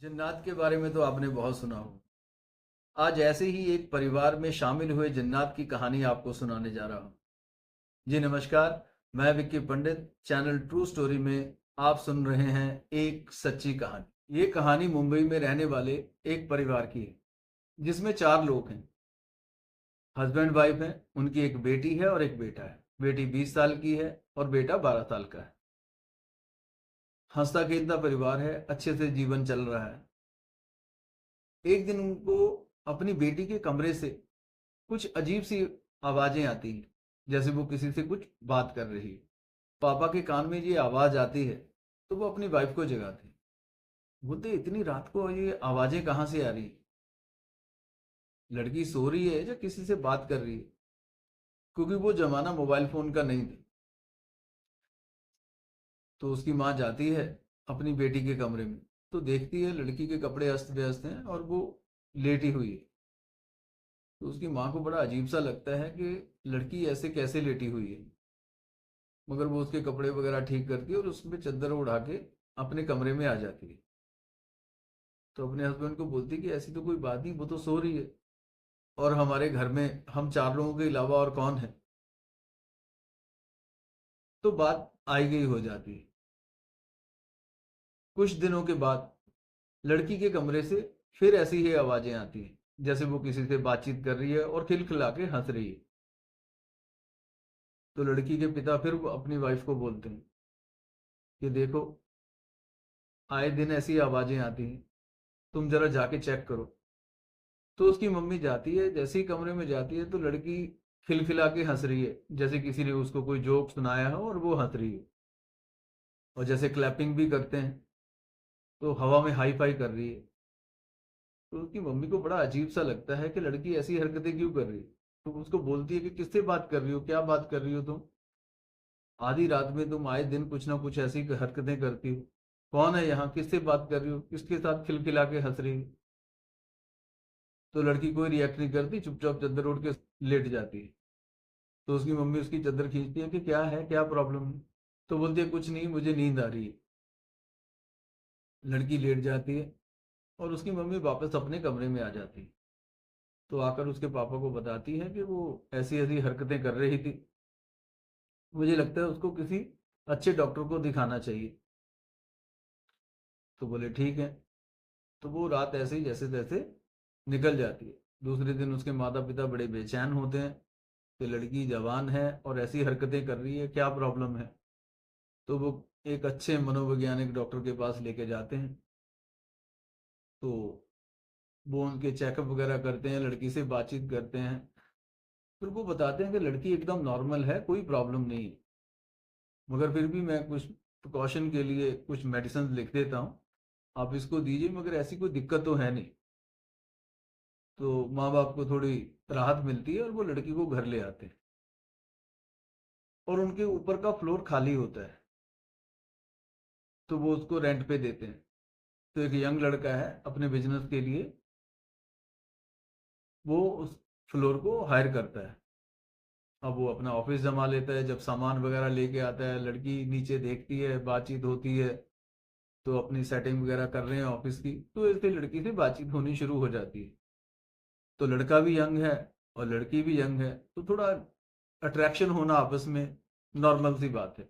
जन्नात के बारे में तो आपने बहुत सुना हो। आज ऐसे ही एक परिवार में शामिल हुए जन्नात की कहानी आपको सुनाने जा रहा हूँ। जी नमस्कार। मैं विक्की पंडित, चैनल ट्रू स्टोरी में आप सुन रहे हैं एक सच्ची कहानी। ये कहानी मुंबई में रहने वाले एक परिवार की है, जिसमें चार लोग हैं। हस्बैंड वाइफ हैं, उनकी एक बेटी है और एक बेटा है। बेटी 20 साल की है और बेटा 12 साल का है। हंसता खेलता परिवार है, अच्छे से जीवन चल रहा है। एक दिन उनको अपनी बेटी के कमरे से कुछ अजीब सी आवाजें आती हैं, जैसे वो किसी से कुछ बात कर रही है। पापा के कान में ये आवाज आती है तो वो अपनी वाइफ को जगाते हैं। बोलते इतनी रात को ये आवाजें कहाँ से आ रही है? लड़की सो रही है या किसी से बात कर रही है? क्योंकि वो जमाना मोबाइल फोन का नहीं था। तो उसकी माँ जाती है अपनी बेटी के कमरे में, तो देखती है लड़की के कपड़े अस्त व्यस्त हैं और वो लेटी हुई है। तो उसकी माँ को बड़ा अजीब सा लगता है कि लड़की ऐसे कैसे लेटी हुई है। मगर वो उसके कपड़े वगैरह ठीक करती है और उसमें चादर उड़ा के अपने कमरे में आ जाती है। तो अपने हस्बैंड को बोलती है कि ऐसी तो कोई बात नहीं, वो तो सो रही है और हमारे घर में हम चार लोगों के अलावा और कौन है। तो बात आई गई हो जाती है। कुछ दिनों के बाद लड़की के कमरे से फिर ऐसी ही आवाजें आती हैं, जैसे वो किसी से बातचीत कर रही है और खिलखिला के हंस रही है। तो लड़की के पिता फिर वो अपनी वाइफ को बोलते हैं कि देखो, आए दिन ऐसी आवाजें आती हैं, तुम जरा जाके चेक करो। तो उसकी मम्मी जाती है, जैसे ही कमरे में जाती है तो लड़की खिलखिला के हंस रही है, जैसे किसी ने उसको कोई जोक सुनाया हो और वो हंस रही है। और जैसे क्लैपिंग भी करते हैं तो हवा में हाई फाई कर रही है। तो उसकी मम्मी को बड़ा अजीब सा लगता है कि लड़की ऐसी हरकतें क्यों कर रही है। तो उसको बोलती है कि किससे बात कर रही हो, क्या बात कर रही हो तुम? आधी रात में तुम आए दिन कुछ ना कुछ ऐसी हरकतें करती हो। कौन है यहाँ, किससे बात कर रही हो, किसके साथ खिलखिला के हंस रही हो? तो लड़की कोई रिएक्ट नहीं करती, चुपचाप चादर उड़ के लेट जाती है। तो उसकी मम्मी उसकी चादर खींचती है कि क्या है, क्या प्रॉब्लम है? तो बोलती है कुछ नहीं, मुझे नींद आ रही है। लड़की लेट जाती है और उसकी मम्मी वापस अपने कमरे में आ जाती है। तो आकर उसके पापा को बताती है कि वो ऐसी ऐसी हरकतें कर रही थी, मुझे लगता है उसको किसी अच्छे डॉक्टर को दिखाना चाहिए। तो बोले ठीक है। तो वो रात ऐसे ही जैसे तैसे निकल जाती है। दूसरे दिन उसके माता पिता बड़े बेचैन होते हैं कि लड़की जवान है और ऐसी हरकतें कर रही है, क्या प्रॉब्लम है? तो वो एक अच्छे मनोवैज्ञानिक डॉक्टर के पास लेके जाते हैं। तो वो उनके चेकअप वगैरह करते हैं, लड़की से बातचीत करते हैं। फिर वो बताते हैं कि लड़की एकदम नॉर्मल है, कोई प्रॉब्लम नहीं है। मगर फिर भी मैं कुछ प्रिकॉशन के लिए कुछ मेडिसिन लिख देता हूँ, आप इसको दीजिए, मगर ऐसी कोई दिक्कत तो है नहीं। तो माँ बाप को थोड़ी राहत मिलती है और वो लड़की को घर ले आते हैं। और उनके ऊपर का फ्लोर खाली होता है, तो वो उसको रेंट पे देते हैं। तो एक यंग लड़का है, अपने बिजनेस के लिए वो उस फ्लोर को हायर करता है। अब वो अपना ऑफिस जमा लेता है, जब सामान वगैरह लेके आता है लड़की नीचे देखती है, बातचीत होती है। तो अपनी सेटिंग वगैरह कर रहे हैं ऑफिस की, तो इससे लड़की से बातचीत होनी शुरू हो जाती है। तो लड़का भी यंग है और लड़की भी यंग है, तो थोड़ा अट्रैक्शन होना आपस में नॉर्मल सी बात है।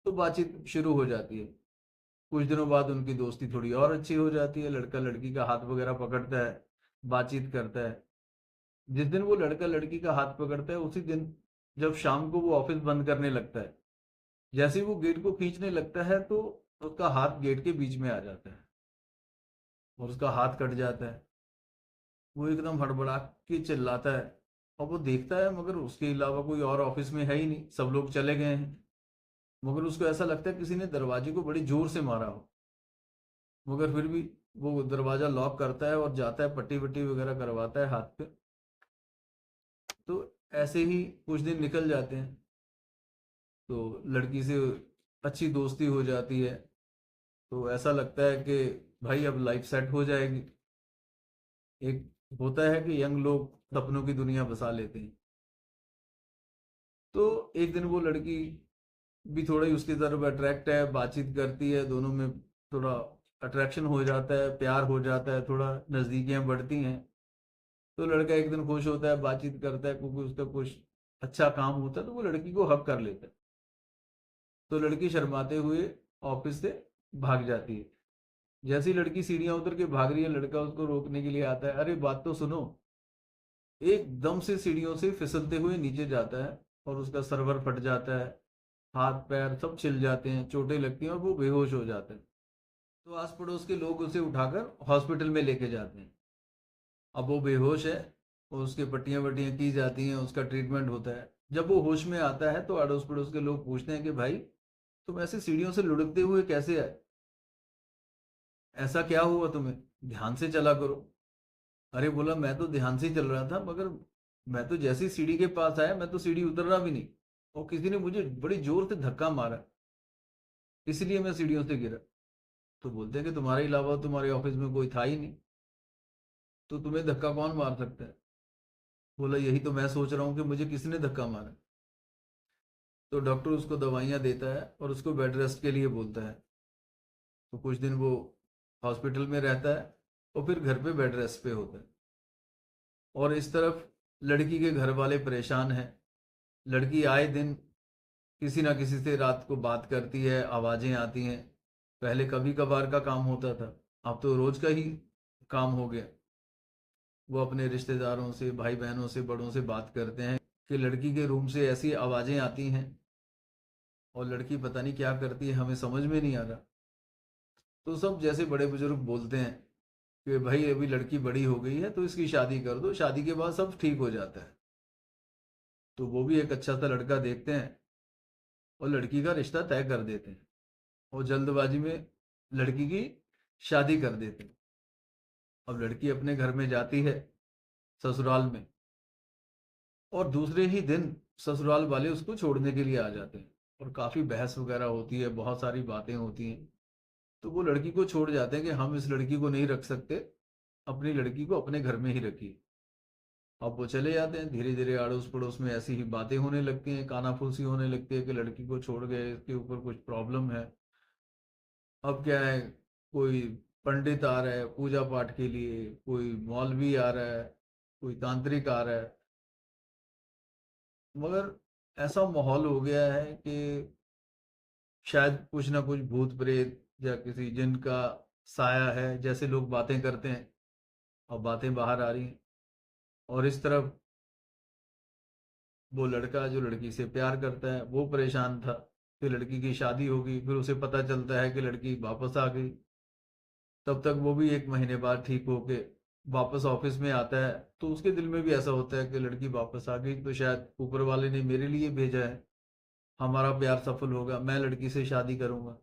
तो बातचीत शुरू हो जाती है। कुछ दिनों बाद उनकी दोस्ती थोड़ी और अच्छी हो जाती है, लड़का लड़की का हाथ वगैरह पकड़ता है, बातचीत करता है। जिस दिन वो लड़का लड़की का हाथ पकड़ता है उसी दिन जब शाम को वो ऑफिस बंद करने लगता है, जैसे ही वो गेट को खींचने लगता है तो उसका हाथ गेट के बीच में आ जाता है और उसका हाथ कट जाता है। वो एकदम हड़बड़ा के चिल्लाता है और वो देखता है, मगर उसके अलावा कोई और ऑफिस में है ही नहीं, सब लोग चले गए हैं। मगर उसको ऐसा लगता है किसी ने दरवाजे को बड़ी जोर से मारा हो। मगर फिर भी वो दरवाजा लॉक करता है और जाता है, पट्टी वट्टी वगैरह करवाता है हाथ पे। तो ऐसे ही कुछ दिन निकल जाते हैं। तो लड़की से अच्छी दोस्ती हो जाती है। तो ऐसा लगता है कि भाई अब लाइफ सेट हो जाएगी। एक होता है कि यंग लोग सपनों की दुनिया बसा लेते हैं। तो एक दिन वो लड़की भी थोड़ा ही उसकी तरफ अट्रैक्ट है, बातचीत करती है, दोनों में थोड़ा अट्रैक्शन हो जाता है, प्यार हो जाता है, थोड़ा नज़दीकियाँ बढ़ती हैं। तो लड़का एक दिन खुश होता है, बातचीत करता है, क्योंकि उसका कुछ अच्छा काम होता है, तो वो लड़की को हक कर लेता है। तो लड़की शर्माते हुए ऑफिस से भाग जाती है। जैसी लड़की सीढ़ियां उतर के भाग रही है, लड़का उसको रोकने के लिए आता है, अरे बात तो सुनो। एकदम से सीढ़ियों से फिसलते हुए नीचे जाता है और उसका सर्वर फट जाता है, हाथ पैर सब छिल जाते हैं, चोटें लगती हैं और वो बेहोश हो जाता है। तो आस पड़ोस के लोग उसे उठाकर हॉस्पिटल में लेके जाते हैं। अब वो बेहोश है और उसके पट्टियां वट्टियां की जाती हैं, उसका ट्रीटमेंट होता है। जब वो होश में आता है तो अड़ोस पड़ोस के लोग पूछते हैं कि भाई तुम ऐसे सीढ़ियों से लुढ़कते हुए कैसे आए, ऐसा क्या हुआ तुम्हें, ध्यान से चला करो। अरे बोला मैं तो ध्यान से ही चल रहा था, मगर मैं तो जैसे ही सीढ़ी के पास आया मैं तो सीढ़ी उतर रहा भी नहीं, और किसी ने मुझे बड़ी जोर से धक्का मारा, इसलिए मैं सीढ़ियों से गिरा। तो बोलते हैं कि तुम्हारे अलावा तुम्हारे ऑफिस में कोई था ही नहीं, तो तुम्हें धक्का कौन मार सकता है। बोला यही तो मैं सोच रहा हूँ कि मुझे किसने धक्का मारा। तो डॉक्टर उसको दवाइयाँ देता है और उसको बेड रेस्ट के लिए बोलता है। तो कुछ दिन वो हॉस्पिटल में रहता है और फिर घर पे बेड रेस्ट पे होता है। और इस तरफ लड़की के घर वाले परेशान हैं। लड़की आए दिन किसी ना किसी से रात को बात करती है, आवाज़ें आती हैं। पहले कभी कभार का काम होता था, अब तो रोज का ही काम हो गया। वो अपने रिश्तेदारों से, भाई बहनों से, बड़ों से बात करते हैं कि लड़की के रूम से ऐसी आवाज़ें आती हैं और लड़की पता नहीं क्या करती है, हमें समझ में नहीं आ रहा। तो सब जैसे बड़े बुजुर्ग बोलते हैं कि भाई अभी लड़की बड़ी हो गई है तो इसकी शादी कर दो, शादी के बाद सब ठीक हो जाता है। तो वो भी एक अच्छा सा लड़का देखते हैं और लड़की का रिश्ता तय कर देते हैं और जल्दबाजी में लड़की की शादी कर देते हैं। अब लड़की अपने घर में जाती है, ससुराल में, और दूसरे ही दिन ससुराल वाले उसको छोड़ने के लिए आ जाते हैं। और काफ़ी बहस वगैरह होती है, बहुत सारी बातें होती हैं। तो वो लड़की को छोड़ जाते हैं कि हम इस लड़की को नहीं रख सकते, अपनी लड़की को अपने घर में ही रखिए। अब वो चले जाते हैं। धीरे धीरे अड़ोस पड़ोस में ऐसी ही बातें होने लगती हैं, कानाफूसी होने लगती है कि लड़की को छोड़ गए, इसके ऊपर कुछ प्रॉब्लम है। अब क्या है, कोई पंडित आ रहा है पूजा पाठ के लिए, कोई मौलवी आ रहा है, कोई तांत्रिक आ रहा है, मगर ऐसा माहौल हो गया है कि शायद कुछ ना कुछ भूत प्रेत या किसी जिन का साया है, जैसे लोग बातें करते हैं। और बातें बाहर आ रही हैं। और इस तरफ वो लड़का जो लड़की से प्यार करता है वो परेशान था। फिर लड़की की शादी होगी, फिर उसे पता चलता है कि लड़की वापस आ गई। तब तक वो भी एक महीने बाद ठीक होके वापस ऑफिस में आता है। तो उसके दिल में भी ऐसा होता है कि लड़की वापस आ गई तो शायद ऊपर वाले ने मेरे लिए भेजा है, हमारा प्यार सफल होगा, मैं लड़की से शादी करूंगा।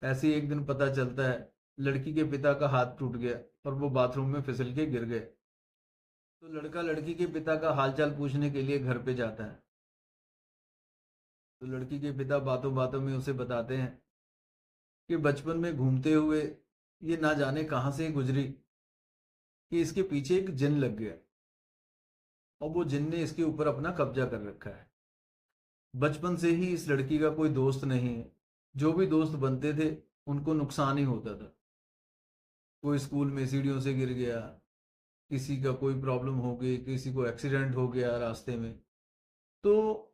ऐसे ही एक दिन पता चलता है लड़की के पिता का हाथ टूट गया और वो बाथरूम में फिसल के गिर गए। तो लड़का लड़की के पिता का हालचाल पूछने के लिए घर पे जाता है। तो लड़की के पिता बातों बातों में उसे बताते हैं कि बचपन में घूमते हुए ये ना जाने कहाँ से गुजरी कि इसके पीछे एक जिन लग गया और वो जिन ने इसके ऊपर अपना कब्जा कर रखा है। बचपन से ही इस लड़की का कोई दोस्त नहीं है, जो भी दोस्त बनते थे उनको नुकसान ही होता था। कोई स्कूल में सीढ़ियों से गिर गया, किसी का कोई प्रॉब्लम हो गई, किसी को एक्सीडेंट हो गया रास्ते में, तो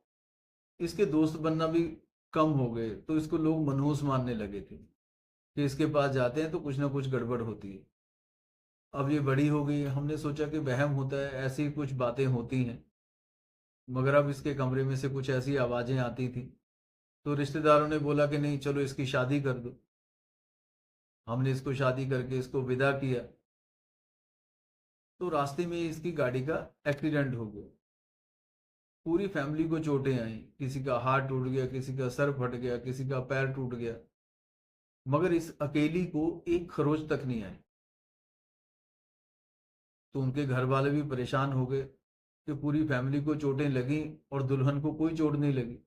इसके दोस्त बनना भी कम हो गए। तो इसको लोग मनहूस मानने लगे थे कि इसके पास जाते हैं तो कुछ ना कुछ गड़बड़ होती है। अब ये बड़ी हो गई, हमने सोचा कि वहम होता है, ऐसी कुछ बातें होती हैं। मगर अब इसके कमरे में से कुछ ऐसी आवाज़ें आती थी। तो रिश्तेदारों ने बोला कि नहीं चलो इसकी शादी कर दो। हमने इसको शादी करके इसको विदा किया। तो रास्ते में इसकी गाड़ी का एक्सीडेंट हो गया। पूरी फैमिली को चोटें आई, किसी का हाथ टूट गया, किसी का सर फट गया, किसी का पैर टूट गया, मगर इस अकेली को एक खरोच तक नहीं आई। तो उनके घर वाले भी परेशान हो गए कि पूरी फैमिली को चोटें लगी और दुल्हन को कोई चोट नहीं लगी।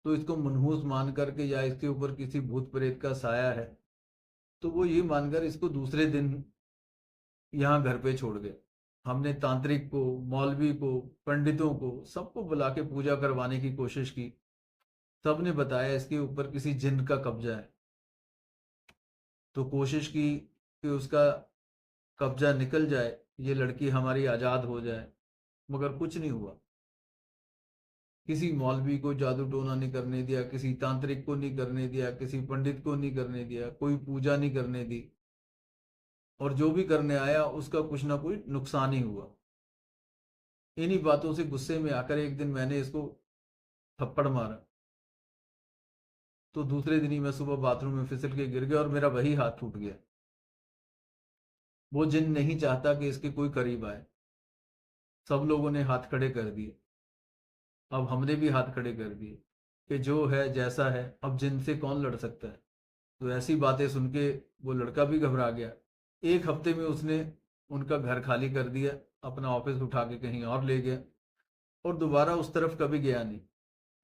तो इसको मनहूस मान करके या इसके ऊपर किसी भूत प्रेत का साया है, तो वो ये मानकर इसको दूसरे दिन यहाँ घर पे छोड़ गए। हमने तांत्रिक को, मौलवी को, पंडितों को, सबको बुला के पूजा करवाने की कोशिश की। सबने बताया इसके ऊपर किसी जिन का कब्जा है। तो कोशिश की कि उसका कब्जा निकल जाए, ये लड़की हमारी आज़ाद हो जाए, मगर कुछ नहीं हुआ। किसी मौलवी को जादू टोना नहीं करने दिया, किसी तांत्रिक को नहीं करने दिया, किसी पंडित को नहीं करने दिया, कोई पूजा नहीं करने दी, और जो भी करने आया उसका कुछ ना कुछ नुकसान ही हुआ। इन्हीं बातों से गुस्से में आकर एक दिन मैंने इसको थप्पड़ मारा, तो दूसरे दिन ही मैं सुबह बाथरूम में फिसल के गिर गया और मेरा वही हाथ टूट गया। वो जिन नहीं चाहता कि इसके कोई करीब आए। सब लोगों ने हाथ खड़े कर दिए, अब हमने भी हाथ खड़े कर दिए कि जो है जैसा है, अब जिन से कौन लड़ सकता है। तो ऐसी बातें सुन के वो लड़का भी घबरा गया। एक हफ्ते में उसने उनका घर खाली कर दिया, अपना ऑफिस उठा के कहीं और ले गया, और दोबारा उस तरफ कभी गया नहीं,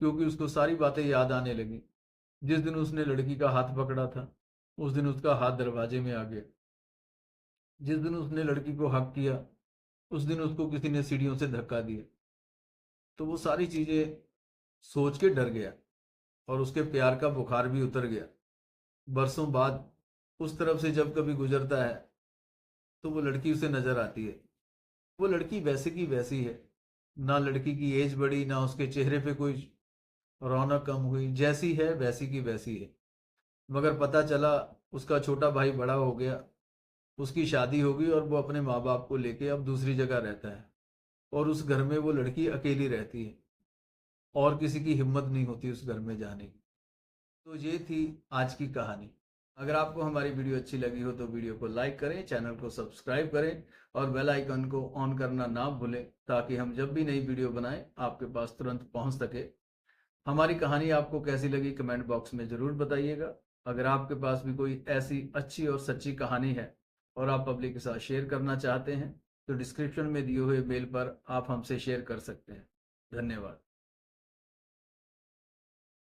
क्योंकि उसको सारी बातें याद आने लगी। जिस दिन उसने लड़की का हाथ पकड़ा था, उस दिन उसका हाथ दरवाजे में आ गया। जिस दिन उसने लड़की को हक किया, उस दिन उसको किसी ने सीढ़ियों से धक्का दिया। तो वो सारी चीजें सोच के डर गया, और उसके प्यार का बुखार भी उतर गया। बरसों बाद उस तरफ से जब कभी गुजरता है तो वो लड़की उसे नजर आती है। वो लड़की वैसे की वैसी है, ना लड़की की एज बढ़ी, ना उसके चेहरे पे कोई रौनक कम हुई, जैसी है वैसी की वैसी है। मगर पता चला उसका छोटा भाई बड़ा हो गया, उसकी शादी हो गई, और वो अपने माँ बाप को लेके अब दूसरी जगह रहता है, और उस घर में वो लड़की अकेली रहती है, और किसी की हिम्मत नहीं होती उस घर में जाने की। तो ये थी आज की कहानी। अगर आपको हमारी वीडियो अच्छी लगी हो तो वीडियो को लाइक करें, चैनल को सब्सक्राइब करें, और बेल आइकन को ऑन करना ना भूलें, ताकि हम जब भी नई वीडियो बनाएं आपके पास तुरंत पहुंच सके। हमारी कहानी आपको कैसी लगी कमेंट बॉक्स में ज़रूर बताइएगा। अगर आपके पास भी कोई ऐसी अच्छी और सच्ची कहानी है और आप पब्लिक के साथ शेयर करना चाहते हैं, तो डिस्क्रिप्शन में दिए हुए मेल पर आप हमसे शेयर कर सकते हैं। धन्यवाद।